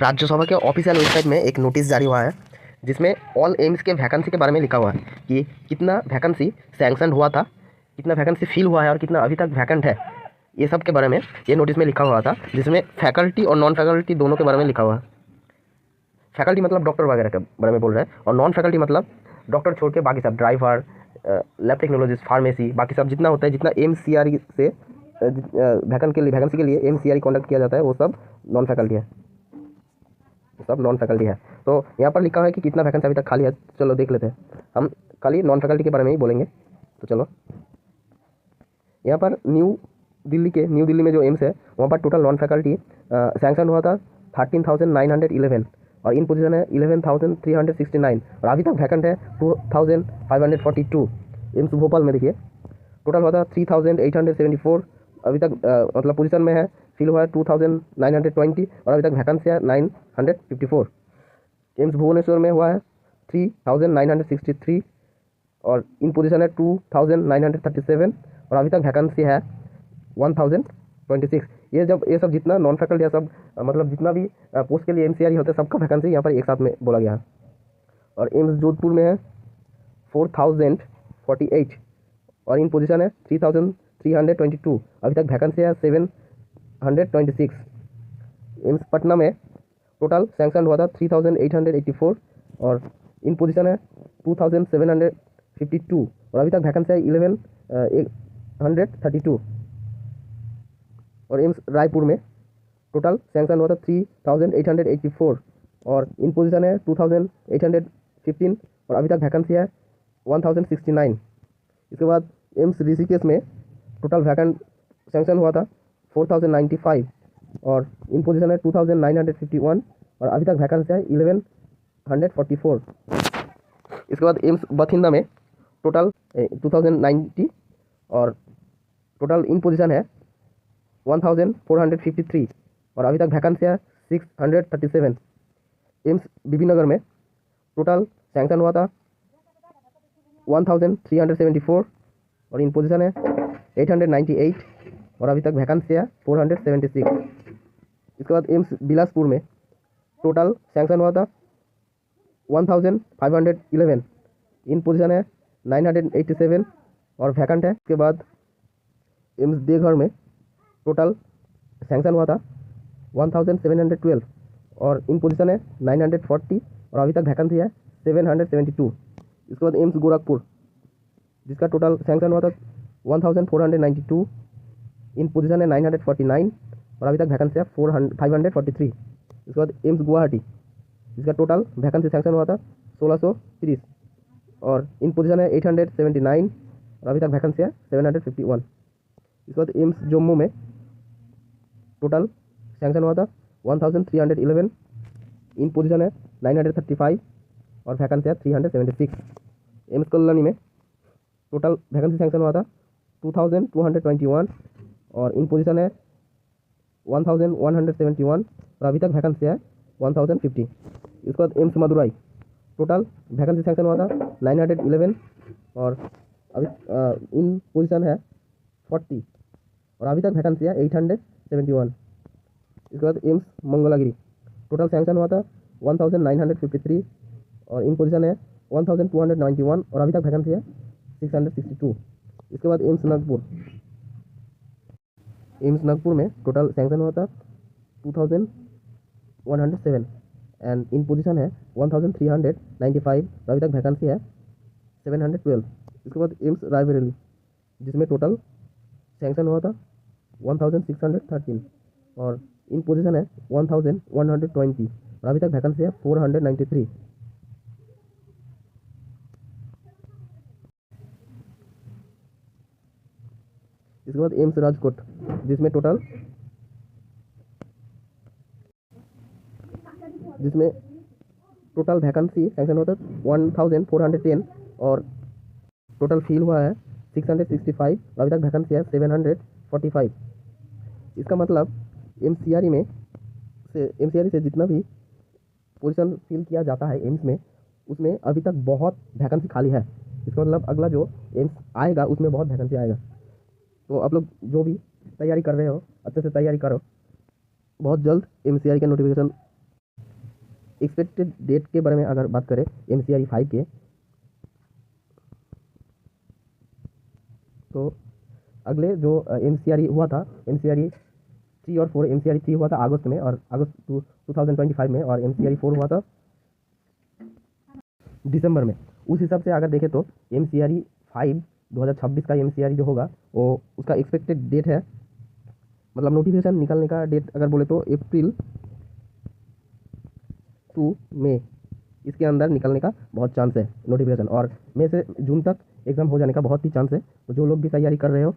राज्यसभा के official website में एक नोटिस जारी हुआ है जिसमें ऑल एम्स के वैकेंसी के बारे में लिखा हुआ है कि कितना वैकेंसी सैंक्शन हुआ था, कितना वैकेंसी फिल हुआ है और कितना अभी तक वैकेंट है। ये सब के बारे में ये नोटिस में लिखा हुआ था, जिसमें फैकल्टी और नॉन फैकल्टी दोनों के बारे में लिखा हुआ है। फैकल्टी मतलब डॉक्टर वगैरह के बारे में बोल रहे हैं, और नॉन फैकल्टी मतलब डॉक्टर छोड़ के बाकी सब ड्राइवर, लैब टेक्नोलॉजिस्ट, फार्मेसी, बाकी सब जितना होता है, जितना MCRE से वैकेंसी के लिए MCRE कॉन्डक्ट किया जाता है, वो सब नॉन फैकल्टी है। सब नॉन फैकल्टी है। तो यहाँ पर लिखा है कि कितना वैकेंसी अभी तक खाली है। चलो देख लेते हैं। हम खाली नॉन फैकल्टी के बारे में ही बोलेंगे। तो चलो, यहाँ पर न्यू दिल्ली में जो एम्स है, वहाँ पर टोटल नॉन फैकल्टी सैंक्शन हुआ था 13,911 और इन पोजीशन है 11,369 और अभी तक वैकेंट है 2,542। एम्स भोपाल में देखिए टोटल हुआ था 3,874, अभी तक मतलब पोजीशन में है, फिल हुआ है 2,920 और अभी तक वैकेंसी है 954। एम्स भुवनेश्वर में हुआ है 3,963 और इन पोजीशन है 2,937 और अभी तक वैकेंसी है 1,026। ये सब जितना नॉन फैकल्टी है, सब मतलब जितना भी पोस्ट के लिए MCRE होते हैं, सबका वैकेंसी यहाँ पर एक साथ में बोला गया है। और एम्स जोधपुर में है 4,048 और इन पोजीशन है 3,322, अभी तक वैकेंसी है 726। एम्स पटना में टोटल सैंक्शन हुआ था 3,884 और इन पोजीशन है 2,752 और अभी तक वैकेंसी है 1,132। और एम्स रायपुर में टोटल सैंक्शन हुआ था 3,884 और इन पोजीशन है 2,815 और अभी तक वैकेंसी है 1,069। इसके बाद एम्स ऋषिकेश में टोटल वैकेंट सैंक्शन हुआ था 4,095 और इन पोजीशन है 2,951 और अभी तक वैकेंसी है 1,144। इसके बाद एम्स बठिंडा में टोटल 2,090 और टोटल इन पोजीशन है 1,453 और अभी तक वैकेंसी है 637। एम्स बीबीनगर में टोटल सैंक्शन हुआ था 1,374 और इन पोजीशन है 898 और अभी तक वैकेंसी है 476। इसके बाद एम्स बिलासपुर में टोटल सैंक्शन हुआ था 1,511, इन पोजीशन है 987 और वैकेंट है। इसके बाद एम्स देवघर में टोटल सैंक्शन हुआ था 1,712 और इन पोजीशन है 940 और अभी तक वैकेंसी है 772। इसके बाद एम्स गोरखपुर जिसका टोटल सैंक्शन हुआ था 1,492, इन पोजीशन है 949 और अभी तक वैकेंसी है 543। इसके बाद एम्स गुवाहाटी जिसका टोटल वैकेंसी सैंक्शन हुआ था 1,630 और इन पोजीशन है 879 और अभी तक वैकेंसी है 751। इसके बाद एम्स जम्मू में टोटल सैंक्शन हुआ था 1,311, इन पोजीशन है 935 और वैकेंसी है 376। एम्स कल्याणी में टोटल वैकेंसी सैंक्शन हुआ था 2,221 और इन पोजीशन है 1,171 और अभी तक वैकेंसी है 1,050। इसके बाद AIIMS Madurai total vacancy sanction हुआ था 911 और अभी इन पोजीशन है 40 और अभी तक वैकेंसी है 871। इसके बाद एम्स मंगलागिरी टोटल सैंक्शन हुआ था 1,953 और इन पोजीशन है 1,291 और अभी तक वैकेंसी है 662। इसके बाद एम्स नागपुर में टोटल सैंक्शन हुआ था 2,107 एंड इन पोजीशन है 1,395 और अभी तक वैकेंसी है 712। इसके बाद एम्स रायबरेली जिसमें टोटल सैंक्शन हुआ था 1,613 और इन पोजीशन है 1,120 और अभी तक वैकेंसी है 493। इसके बाद एम्स राजकोट जिसमें टोटल वैकेंसी सैंक्शन होता है 1,410 और टोटल फिल हुआ है 665 और अभी तक वैकेंसी है 745। इसका मतलब MCRE से जितना भी पोजीशन फिल किया जाता है एम्स में, उसमें अभी तक बहुत वैकेंसी खाली है। इसका मतलब अगला जो एम्स आएगा उसमें बहुत वैकेंसी आएगा। तो आप लोग जो भी तैयारी कर रहे हो अच्छे से तैयारी करो, बहुत जल्द MCRE का नोटिफिकेशन एक्सपेक्टेड डेट के बारे में अगर बात करें MCRE 5 के, तो अगले जो MCRE हुआ था, MCRE 3 और 4, MCRE 3 हुआ था अगस्त में और अगस्त 2025 में, और MCRE 4 हुआ था दिसंबर में। उस हिसाब से अगर देखें तो MCRE 5 2026 का MCRE जो होगा वो उसका एक्सपेक्टेड डेट है, मतलब नोटिफिकेशन निकलने का डेट अगर बोले तो अप्रैल टू मई, इसके अंदर निकलने का बहुत चांस है नोटिफिकेशन, और मई से जून तक एग्ज़ाम हो जाने का बहुत ही चांस है। तो जो लोग भी तैयारी कर रहे हो